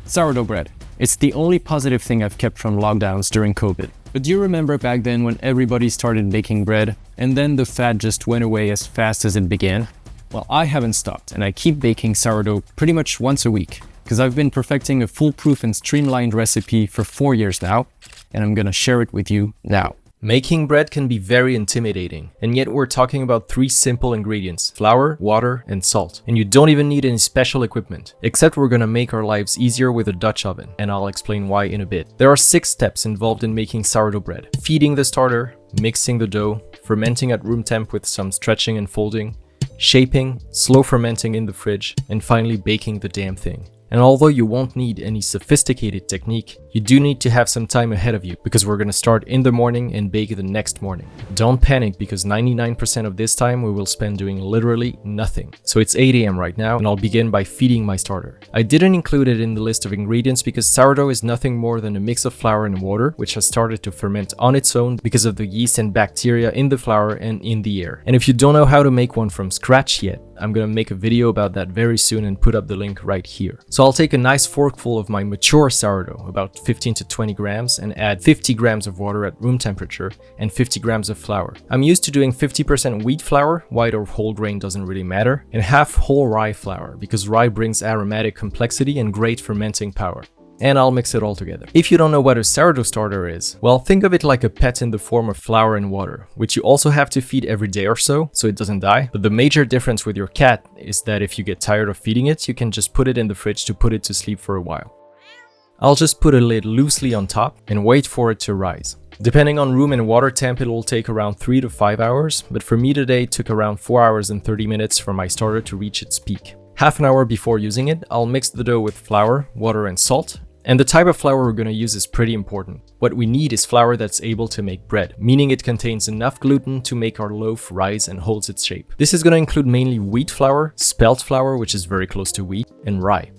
Sourdough bread. It's the only positive thing I've kept from lockdowns during COVID. But do you remember back then when everybody started baking bread and then the fad just went away as fast as it began? Well, I haven't stopped and I keep baking sourdough pretty much once a week because I've been perfecting a foolproof and streamlined recipe for 4 years now, and I'm gonna share it with you now. Making bread can be very intimidating, and yet we're talking about 3 simple ingredients: flour, water, and salt. And you don't even need any special equipment, except we're gonna make our lives easier with a Dutch oven, and I'll explain why in a bit. There are 6 steps involved in making sourdough bread: feeding the starter, mixing the dough, fermenting at room temp with some stretching and folding, shaping, slow fermenting in the fridge, and finally baking the damn thing. And although you won't need any sophisticated technique, you do need to have some time ahead of you because we're gonna start in the morning and bake the next morning. Don't panic because 99% of this time we will spend doing literally nothing. So it's 8 AM right now and I'll begin by feeding my starter. I didn't include it in the list of ingredients because sourdough is nothing more than a mix of flour and water, which has started to ferment on its own because of the yeast and bacteria in the flour and in the air. And if you don't know how to make one from scratch yet, I'm gonna make a video about that very soon and put up the link right here. So I'll take a nice forkful of my mature sourdough, about 15 to 20 grams, and add 50 grams of water at room temperature and 50 grams of flour. I'm used to doing 50% wheat flour, white or whole grain doesn't really matter, and half whole rye flour because rye brings aromatic complexity and great fermenting power. And I'll mix it all together. If you don't know what a sourdough starter is, well, think of it like a pet in the form of flour and water, which you also have to feed every day or so it doesn't die. But the major difference with your cat is that if you get tired of feeding it, you can just put it in the fridge to put it to sleep for a while. I'll just put a lid loosely on top and wait for it to rise. Depending on room and water temp, it will take around 3 to 5 hours, but for me today it took around 4 hours and 30 minutes for my starter to reach its peak. Half an hour before using it, I'll mix the dough with flour, water, and salt. And the type of flour we're going to use is pretty important. What we need is flour that's able to make bread, meaning it contains enough gluten to make our loaf rise and holds its shape. This is going to include mainly wheat flour, spelt flour, which is very close to wheat, and rye.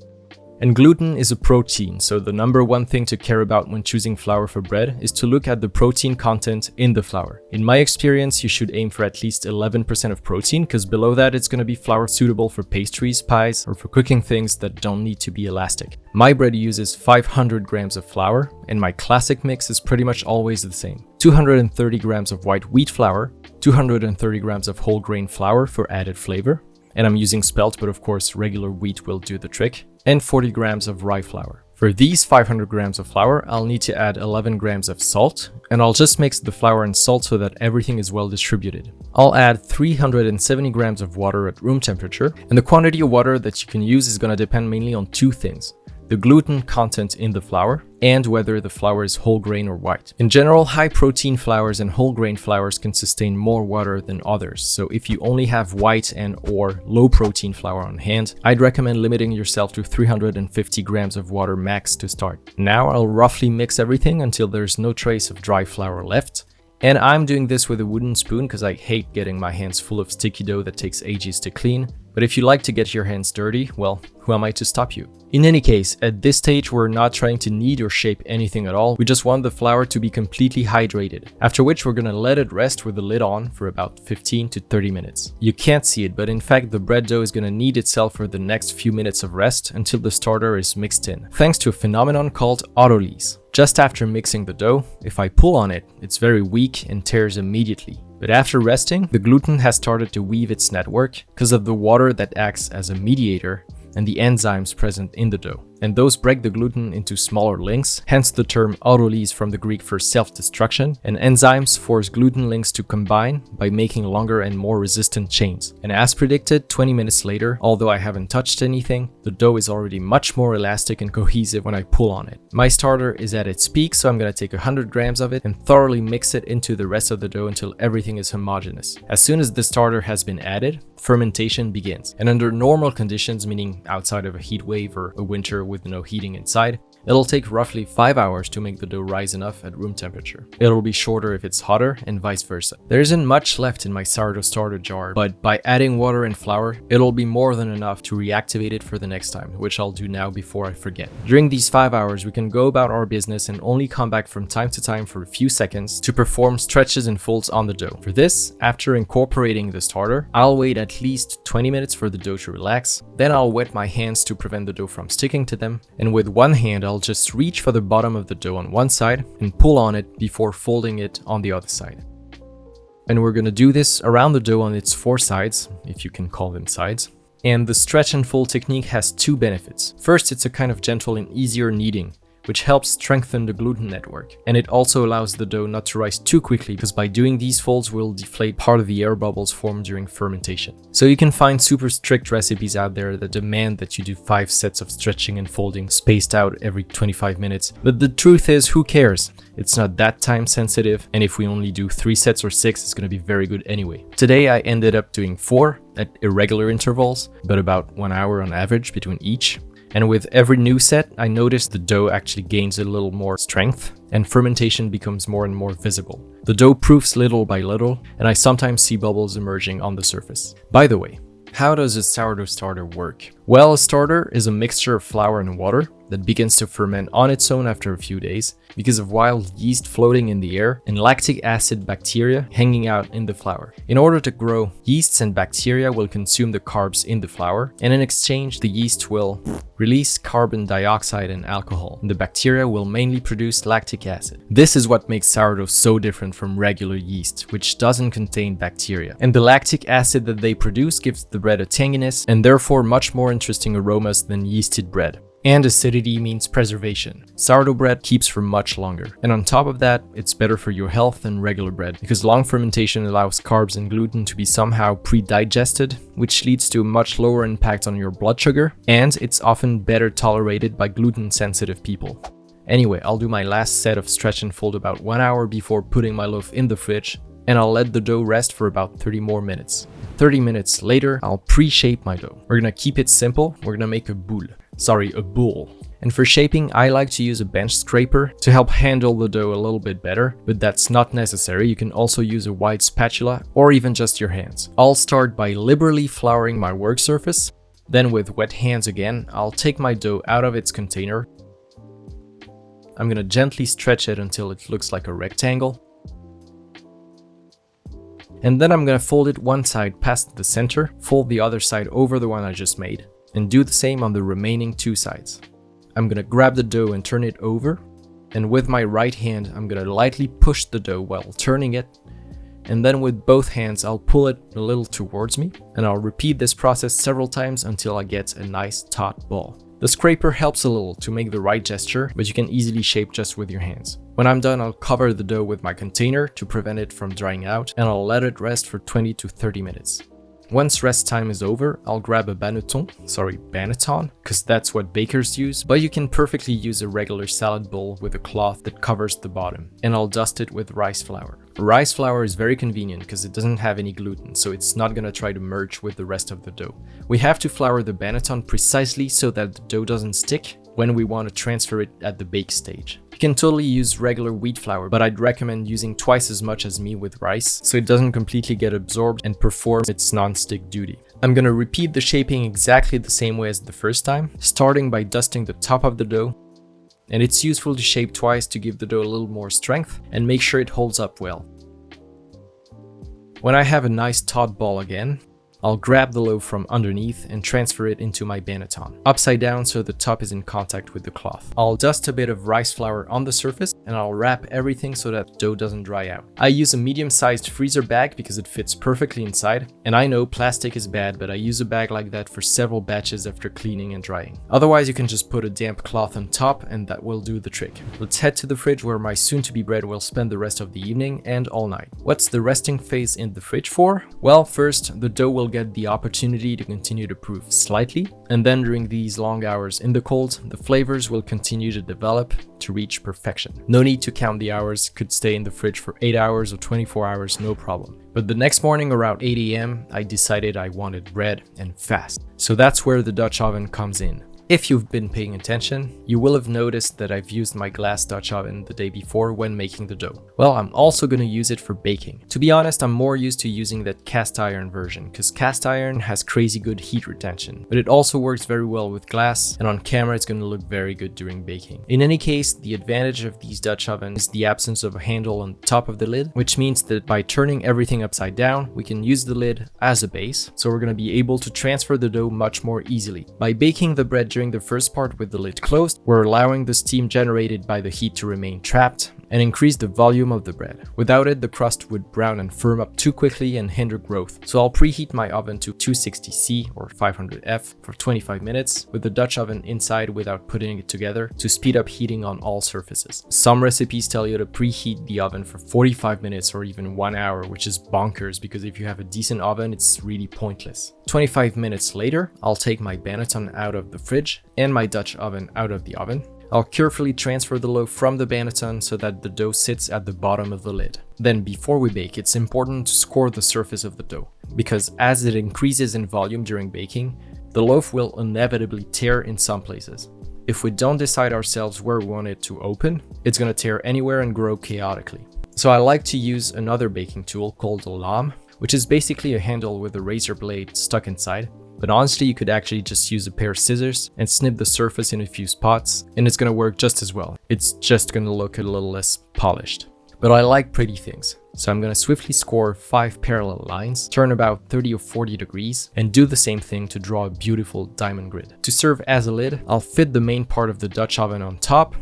And gluten is a protein, so the number one thing to care about when choosing flour for bread is to look at the protein content in the flour. In my experience, you should aim for at least 11% of protein, because below that it's going to be flour suitable for pastries, pies, or for cooking things that don't need to be elastic. My bread uses 500 grams of flour, and my classic mix is pretty much always the same. 230 grams of white wheat flour, 230 grams of whole grain flour for added flavor, and I'm using spelt, but of course regular wheat will do the trick, and 40 grams of rye flour. For these 500 grams of flour, I'll need to add 11 grams of salt, and I'll just mix the flour and salt so that everything is well distributed. I'll add 370 grams of water at room temperature, and the quantity of water that you can use is going to depend mainly on 2 things: the gluten content in the flour and whether the flour is whole grain or white. In general, high protein flours and whole grain flours can sustain more water than others, so if you only have white and or low protein flour on hand, I'd recommend limiting yourself to 350 grams of water max to start. Now I'll roughly mix everything until there's no trace of dry flour left. And I'm doing this with a wooden spoon because I hate getting my hands full of sticky dough that takes ages to clean. But if you like to get your hands dirty, well, who am I to stop you? In any case, at this stage we're not trying to knead or shape anything at all, we just want the flour to be completely hydrated, after which we're gonna let it rest with the lid on for about 15 to 30 minutes. You can't see it, but in fact the bread dough is gonna knead itself for the next few minutes of rest until the starter is mixed in, thanks to a phenomenon called autolyse. Just after mixing the dough, if I pull on it, it's very weak and tears immediately. But after resting, the gluten has started to weave its network because of the water that acts as a mediator and the enzymes present in the dough. And those break the gluten into smaller links, hence the term autolyse from the Greek for self-destruction, and enzymes force gluten links to combine by making longer and more resistant chains. And as predicted, 20 minutes later, although I haven't touched anything, the dough is already much more elastic and cohesive when I pull on it. My starter is at its peak, so I'm gonna take 100 grams of it and thoroughly mix it into the rest of the dough until everything is homogeneous. As soon as the starter has been added, fermentation begins. And under normal conditions, meaning outside of a heat wave or a winter with no heating inside, It'll take roughly 5 hours to make the dough rise enough at room temperature. It'll be shorter if it's hotter and vice versa. There isn't much left in my sourdough starter jar, but by adding water and flour, it'll be more than enough to reactivate it for the next time, which I'll do now before I forget. During these 5 hours, we can go about our business and only come back from time to time for a few seconds to perform stretches and folds on the dough. For this, after incorporating the starter, I'll wait at least 20 minutes for the dough to relax. Then I'll wet my hands to prevent the dough from sticking to them, and with one hand I'll just reach for the bottom of the dough on one side and pull on it before folding it on the other side. And we're gonna do this around the dough on its 4 sides, if you can call them sides. And the stretch and fold technique has 2 benefits. First, it's a kind of gentle and easier kneading, which helps strengthen the gluten network. And it also allows the dough not to rise too quickly, because by doing these folds, we'll deflate part of the air bubbles formed during fermentation. So you can find super strict recipes out there that demand that you do 5 sets of stretching and folding spaced out every 25 minutes. But the truth is, who cares? It's not that time sensitive, and if we only do 3 sets or 6, it's gonna be very good anyway. Today I ended up doing 4 at irregular intervals, but about 1 hour on average between each. And with every new set, I noticed the dough actually gains a little more strength and fermentation becomes more and more visible. The dough proofs little by little, and I sometimes see bubbles emerging on the surface. By the way, how does a sourdough starter work? Well, a starter is a mixture of flour and water that begins to ferment on its own after a few days because of wild yeast floating in the air and lactic acid bacteria hanging out in the flour. In order to grow, yeasts and bacteria will consume the carbs in the flour, and in exchange, the yeast will release carbon dioxide and alcohol, and the bacteria will mainly produce lactic acid. This is what makes sourdough so different from regular yeast, which doesn't contain bacteria. And the lactic acid that they produce gives the bread a tanginess and therefore much more interesting aromas than yeasted bread. And acidity means preservation. Sourdough bread keeps for much longer. And on top of that, it's better for your health than regular bread, because long fermentation allows carbs and gluten to be somehow pre-digested, which leads to a much lower impact on your blood sugar, and it's often better tolerated by gluten-sensitive people. Anyway, I'll do my last set of stretch and fold about 1 hour before putting my loaf in the fridge, and I'll let the dough rest for about 30 more minutes. 30 minutes later, I'll pre-shape my dough. We're gonna keep it simple. We're gonna make a boule. A boule. And for shaping, I like to use a bench scraper to help handle the dough a little bit better, but that's not necessary. You can also use a wide spatula or even just your hands. I'll start by liberally flouring my work surface. Then with wet hands again, I'll take my dough out of its container. I'm gonna gently stretch it until it looks like a rectangle. And then I'm gonna fold it one side past the center, fold the other side over the one I just made, and do the same on the remaining 2 sides. I'm gonna grab the dough and turn it over, and with my right hand, I'm gonna lightly push the dough while turning it, and then with both hands, I'll pull it a little towards me, and I'll repeat this process several times until I get a nice taut ball. The scraper helps a little to make the right gesture, but you can easily shape just with your hands. When I'm done, I'll cover the dough with my container to prevent it from drying out, and I'll let it rest for 20 to 30 minutes. Once rest time is over, I'll grab a banneton, because that's what bakers use, but you can perfectly use a regular salad bowl with a cloth that covers the bottom, and I'll dust it with rice flour. Rice flour is very convenient because it doesn't have any gluten, so it's not gonna try to merge with the rest of the dough. We have to flour the banneton precisely so that the dough doesn't stick when we want to transfer it at the bake stage. You can totally use regular wheat flour, but I'd recommend using twice as much as me with rice, so it doesn't completely get absorbed and perform its non-stick duty. I'm gonna repeat the shaping exactly the same way as the first time, starting by dusting the top of the dough, and it's useful to shape twice to give the dough a little more strength and make sure it holds up well. When I have a nice taut ball again, I'll grab the loaf from underneath and transfer it into my banneton, upside down so the top is in contact with the cloth. I'll dust a bit of rice flour on the surface, and I'll wrap everything so that the dough doesn't dry out. I use a medium-sized freezer bag because it fits perfectly inside, and I know plastic is bad, but I use a bag like that for several batches after cleaning and drying. Otherwise, you can just put a damp cloth on top and that will do the trick. Let's head to the fridge where my soon-to-be bread will spend the rest of the evening and all night. What's the resting phase in the fridge for? Well, first, the dough will get the opportunity to continue to proof slightly, and then during these long hours in the cold, the flavors will continue to develop to reach perfection. No need to count the hours, could stay in the fridge for 8 hours or 24 hours, no problem. But the next morning around 8 AM, I decided I wanted bread and fast. So that's where the Dutch oven comes in. If you've been paying attention, you will have noticed that I've used my glass Dutch oven the day before when making the dough. Well, I'm also going to use it for baking. To be honest, I'm more used to using that cast iron version, because cast iron has crazy good heat retention, but it also works very well with glass, and on camera it's going to look very good during baking. In any case, the advantage of these Dutch ovens is the absence of a handle on top of the lid, which means that by turning everything upside down, we can use the lid as a base, so we're going to be able to transfer the dough much more easily. By baking the bread during the first part with the lid closed, we're allowing the steam generated by the heat to remain trapped and increase the volume of the bread. Without it, the crust would brown and firm up too quickly and hinder growth. So I'll preheat my oven to 260C or 500F for 25 minutes with the Dutch oven inside without putting it together to speed up heating on all surfaces. Some recipes tell you to preheat the oven for 45 minutes or even 1 hour, which is bonkers because if you have a decent oven, it's really pointless. 25 minutes later, I'll take my banneton out of the fridge and my Dutch oven out of the oven. I'll carefully transfer the loaf from the banneton so that the dough sits at the bottom of the lid. Then before we bake, it's important to score the surface of the dough, because as it increases in volume during baking, the loaf will inevitably tear in some places. If we don't decide ourselves where we want it to open, it's going to tear anywhere and grow chaotically. So I like to use another baking tool called a lame, which is basically a handle with a razor blade stuck inside. But honestly, you could actually just use a pair of scissors and snip the surface in a few spots, and it's gonna work just as well. It's just gonna look a little less polished. But I like pretty things, so I'm gonna swiftly score 5 parallel lines, turn about 30 or 40 degrees, and do the same thing to draw a beautiful diamond grid. To serve as a lid, I'll fit the main part of the Dutch oven on top,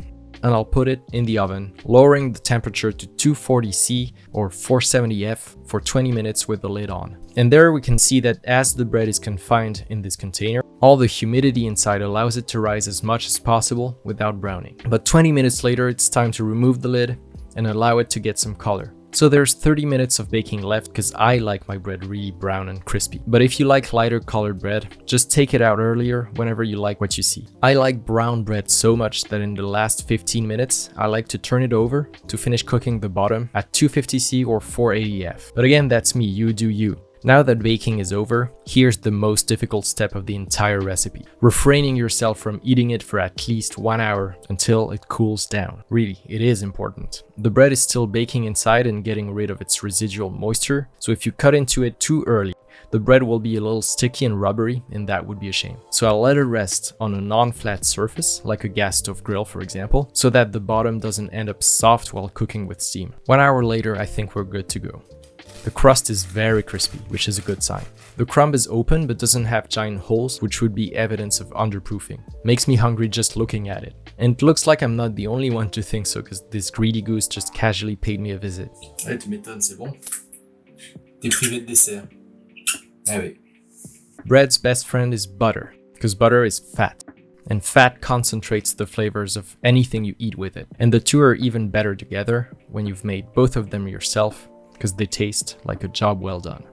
and I'll put it in the oven, lowering the temperature to 240C or 470F for 20 minutes with the lid on. And there we can see that as the bread is confined in this container, all the humidity inside allows it to rise as much as possible without browning. But 20 minutes later, it's time to remove the lid and allow it to get some color. So there's 30 minutes of baking left because I like my bread really brown and crispy. But if you like lighter colored bread, just take it out earlier whenever you like what you see. I like brown bread so much that in the last 15 minutes, I like to turn it over to finish cooking the bottom at 250C or 480F. But again, that's me, you do you. Now that baking is over, here's the most difficult step of the entire recipe. Refraining yourself from eating it for at least 1 hour until it cools down. Really, it is important. The bread is still baking inside and getting rid of its residual moisture, so if you cut into it too early, the bread will be a little sticky and rubbery, and that would be a shame. So I'll let it rest on a non-flat surface, like a gas stove grill for example, so that the bottom doesn't end up soft while cooking with steam. 1 hour later, I think we're good to go. The crust is very crispy, which is a good sign. The crumb is open but doesn't have giant holes, which would be evidence of underproofing. Makes me hungry just looking at it. And it looks like I'm not the only one to think so, because this greedy goose just casually paid me a visit. Ouais, tu m'étonnes, c'est bon. T'es privé de dessert. Ah oui. Bread's best friend is butter, because butter is fat. And fat concentrates the flavors of anything you eat with it. And the two are even better together when you've made both of them yourself, because they taste like a job well done.